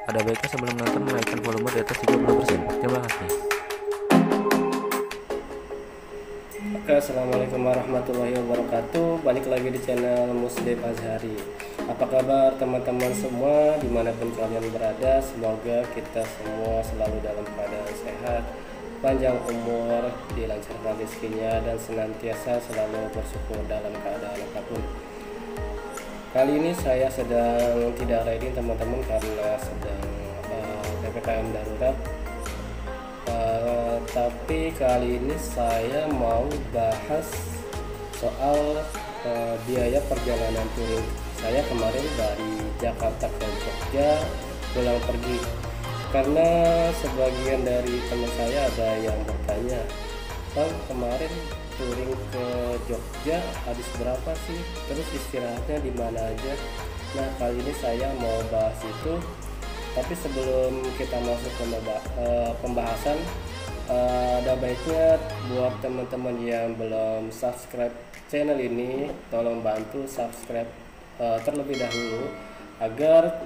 Ada baiknya sebelum menonton menaikkan volume di atas 30%. Terima kasih. Oke, assalamualaikum warahmatullahi wabarakatuh. Balik lagi di channel Muslim Azhari. Apa kabar teman-teman semua dimanapun kalian berada? Semoga kita semua selalu dalam keadaan sehat, panjang umur, dilancarkan rezekinya, dan senantiasa selalu bersyukur dalam keadaan apapun. Kali ini saya sedang tidak riding teman-teman karena sedang PPKM darurat. Tapi kali ini saya mau bahas soal biaya perjalanan touring saya kemarin dari Jakarta ke Jogja pulang pergi, karena sebagian dari teman saya ada yang bertanya, Bang, kemarin touring ke Jogja habis berapa sih, terus istirahatnya di mana aja? Nah, kali ini saya mau bahas itu. Tapi sebelum kita masuk ke pembahasan, ada baiknya buat teman-teman yang belum subscribe channel ini, tolong bantu subscribe terlebih dahulu agar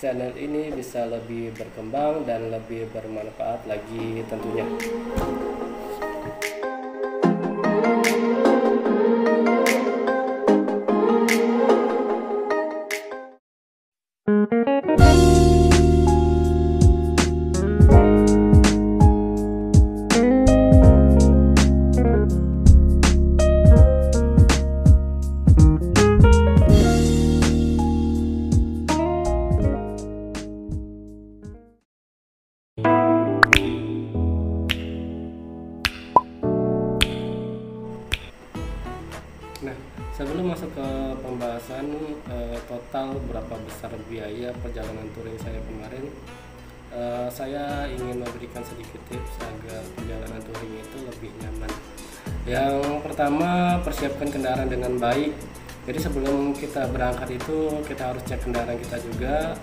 channel ini bisa lebih berkembang dan lebih bermanfaat lagi tentunya. Nah, sebelum masuk ke pembahasan total berapa besar biaya perjalanan touring saya kemarin, saya ingin memberikan sedikit tips agar perjalanan touring itu lebih nyaman. Yang pertama, persiapkan kendaraan dengan baik. Jadi sebelum kita berangkat itu kita harus cek kendaraan kita juga,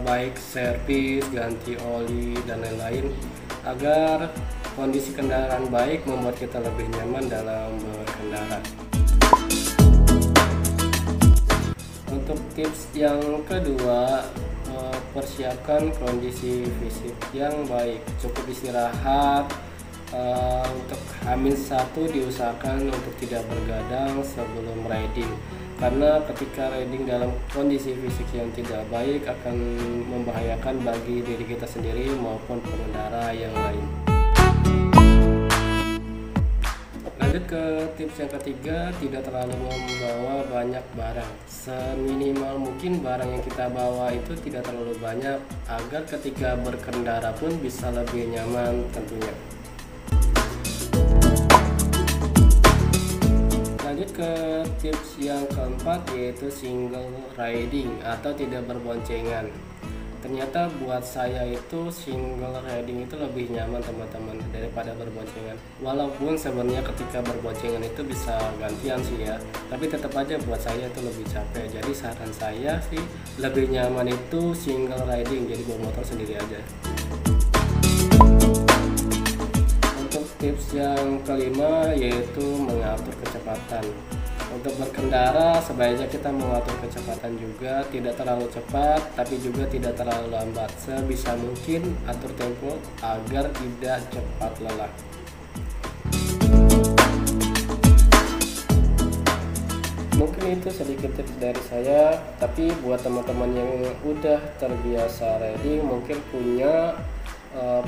baik servis, ganti oli, dan lain-lain, agar kondisi kendaraan baik membuat kita lebih nyaman dalam berkendara. Untuk tips yang kedua, persiapkan kondisi fisik yang baik. Cukup istirahat. Untuk H-1 diusahakan untuk tidak bergadang sebelum riding, karena ketika riding dalam kondisi fisik yang tidak baik akan membahayakan bagi diri kita sendiri maupun pengendara yang lain. Lanjut ke tips yang ketiga, tidak terlalu membawa banyak barang. Seminimal mungkin barang yang kita bawa itu tidak terlalu banyak agar ketika berkendara pun bisa lebih nyaman tentunya. Lanjut ke tips yang keempat, yaitu single riding atau tidak berboncengan. Ternyata buat saya itu single riding itu lebih nyaman teman-teman daripada berboncengan. Walaupun sebenarnya ketika berboncengan itu bisa gantian sih ya, tapi tetap aja buat saya itu lebih capek. Jadi saran saya sih lebih nyaman itu single riding, jadi bawa motor sendiri aja. Untuk tips yang kelima, yaitu mengatur kecepatan. Untuk berkendara sebaiknya kita mengatur kecepatan juga, tidak terlalu cepat tapi juga tidak terlalu lambat. Sebisa mungkin atur tempo agar tidak cepat lelah. Mungkin itu sedikit tips dari saya, tapi buat teman-teman yang udah terbiasa riding mungkin punya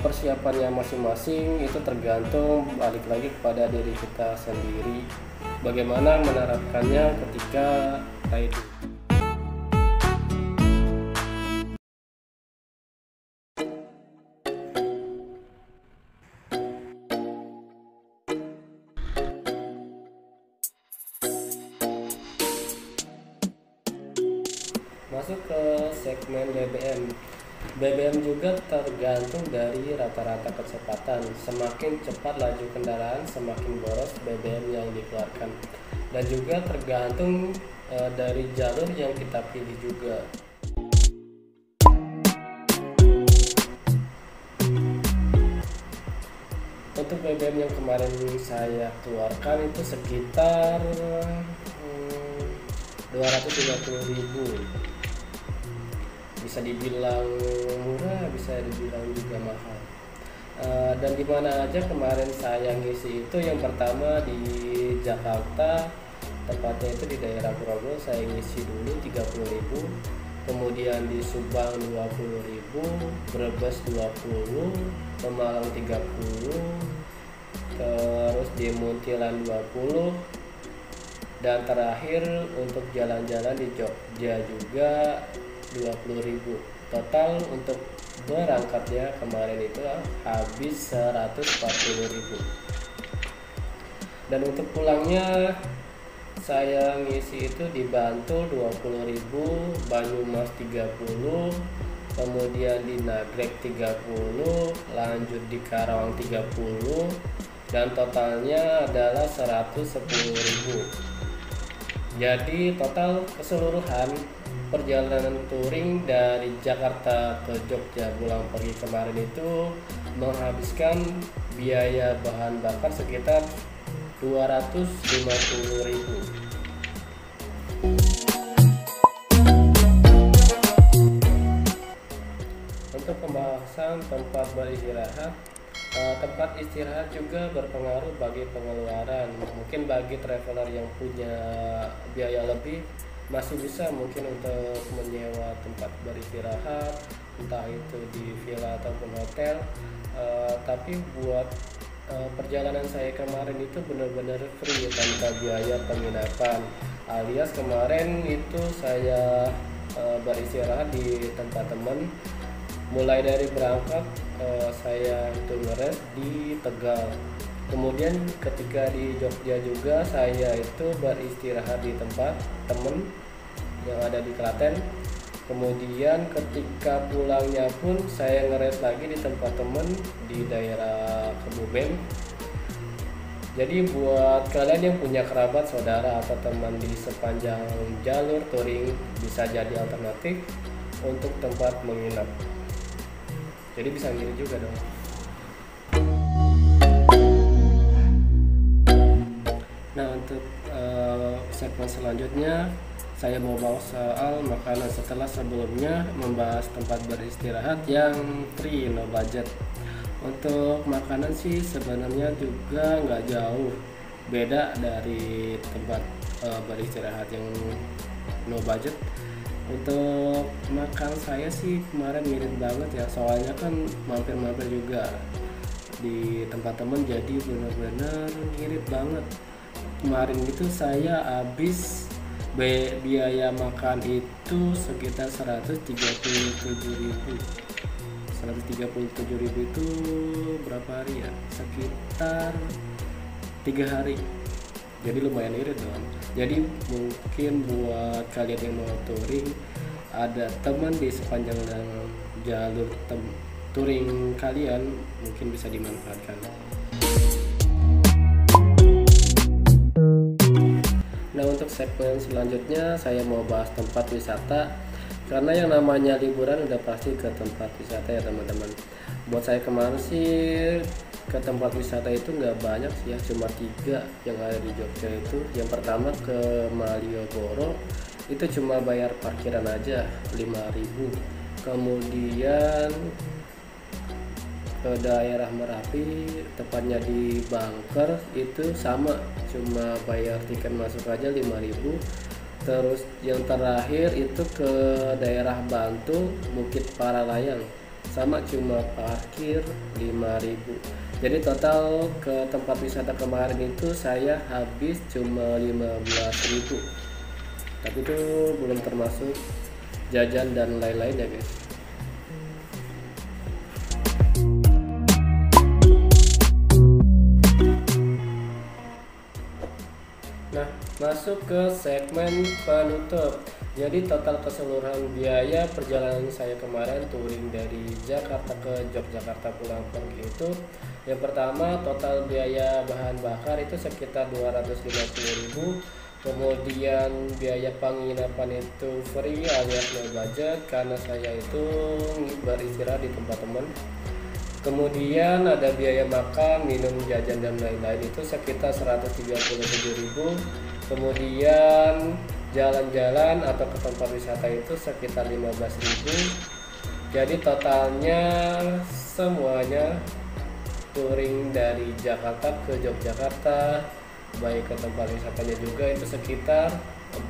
persiapannya masing-masing. Itu tergantung balik lagi kepada diri kita sendiri, bagaimana menerapkannya ketika riding. Masuk ke segmen BBM. BBM juga tergantung dari rata-rata kecepatan. Semakin cepat laju kendaraan, semakin boros BBM yang dikeluarkan. Dan juga tergantung dari jalur yang kita pilih juga. Untuk BBM yang kemarin saya keluarkan itu sekitar 230.000. bisa dibilang murah, bisa dibilang juga mahal. Dan di mana aja kemarin saya ngisi itu, yang pertama di Jakarta, tepatnya itu di daerah Grogol, saya ngisi dulu 30.000, kemudian di Subang 20.000, Brebes 20, Pemalang 30, terus di Muntilan 20, dan terakhir untuk jalan-jalan di Jogja juga 20.000. Total untuk berangkatnya kemarin itu habis 140.000. Dan untuk pulangnya saya ngisi itu di Bantul 20.000, Banyumas 30, kemudian di Nagrek 30, lanjut di Karawang 30, dan totalnya adalah 110.000. Jadi total keseluruhan perjalanan touring dari Jakarta ke Jogja pulang pergi kemarin itu menghabiskan biaya bahan bakar sekitar 250.000. Untuk pembahasan tempat beristirahat, tempat istirahat juga berpengaruh bagi pengeluaran. Mungkin bagi traveler yang punya biaya lebih masih bisa mungkin untuk menyewa tempat beristirahat, entah itu di villa ataupun hotel. Tapi buat perjalanan saya kemarin itu benar-benar free tanpa biaya penginapan, alias kemarin itu saya beristirahat di tempat teman. Mulai dari berangkat saya itu ngeres di Tegal, kemudian ketika di Jogja juga saya itu beristirahat di tempat temen yang ada di Klaten. Kemudian ketika pulangnya pun saya ngeres lagi di tempat temen di daerah Kebumen. Jadi buat kalian yang punya kerabat, saudara, atau teman di sepanjang jalur touring, bisa jadi alternatif untuk tempat menginap. Jadi bisa ngirit juga dong. Nah, untuk segmen selanjutnya saya mau bahas soal makanan setelah sebelumnya membahas tempat beristirahat yang free no budget. Untuk makanan sih sebenarnya juga nggak jauh beda dari tempat beristirahat yang no budget. Untuk makan saya sih kemarin mirip banget ya, soalnya kan mampir-mampir juga di tempat temen, jadi benar-benar mirip banget. Kemarin itu saya habis biaya makan itu sekitar 137.000. 137.000 itu berapa hari ya? Sekitar 3 hari. Jadi lumayan irit dong. Jadi mungkin buat kalian yang mau touring, ada teman di sepanjang jalur touring kalian, mungkin bisa dimanfaatkan. Nah, untuk segmen selanjutnya saya mau bahas tempat wisata, karena yang namanya liburan udah pasti ke tempat wisata ya teman-teman. Buat saya kemarin sih ke tempat wisata itu nggak banyak sih ya, cuma 3 yang ada di Jogja itu. Yang pertama ke Malioboro, itu cuma bayar parkiran aja 5.000. Kemudian ke daerah Merapi, tepatnya di Bangker, itu sama, cuma bayar tiket masuk aja 5.000. Terus yang terakhir itu ke daerah Bantul, Bukit Paralayang, sama cuma parkir 5.000. Jadi total ke tempat wisata kemarin itu saya habis cuma 15.000. Tapi itu belum termasuk jajan dan lain-lain ya guys. Nah, masuk ke segmen penutup. Jadi total keseluruhan biaya perjalanan saya kemarin touring dari Jakarta ke Yogyakarta pulang pergi itu, yang pertama total biaya bahan bakar itu sekitar 250.000. Kemudian biaya penginapan itu free alias no budget karena saya itu beristirahat di tempat teman. Kemudian ada biaya makan, minum, jajan dan lain-lain itu sekitar 137.000. Kemudian jalan-jalan atau ke tempat wisata itu sekitar 15.000. Jadi totalnya semuanya touring dari Jakarta ke Yogyakarta, baik ke tempat wisatanya juga itu sekitar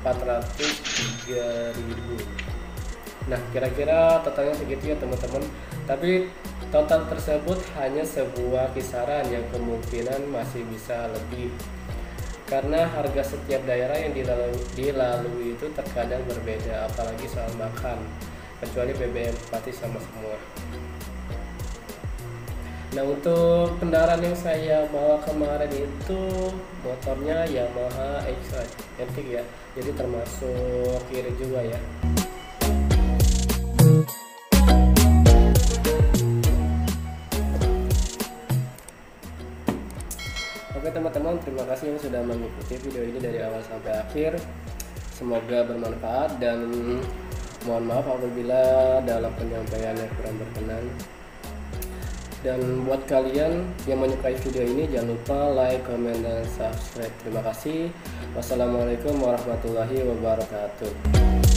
403.000. Nah, kira-kira totalnya segitu ya teman-teman. Tapi total tersebut hanya sebuah kisaran yang kemungkinan masih bisa lebih, karena harga setiap daerah yang dilalui itu terkadang berbeda, apalagi soal makan, kecuali BBM pasti sama semua. Nah, untuk kendaraan yang saya bawa kemarin itu motornya Yamaha X-Ride Antik ya, jadi termasuk kiri juga ya. Oke teman-teman, terima kasih yang sudah mengikuti video ini dari awal sampai akhir. Semoga bermanfaat dan mohon maaf apabila dalam penyampaiannya kurang berkenan. Dan buat kalian yang menyukai video ini jangan lupa like, comment, dan subscribe. Terima kasih. Wassalamualaikum warahmatullahi wabarakatuh.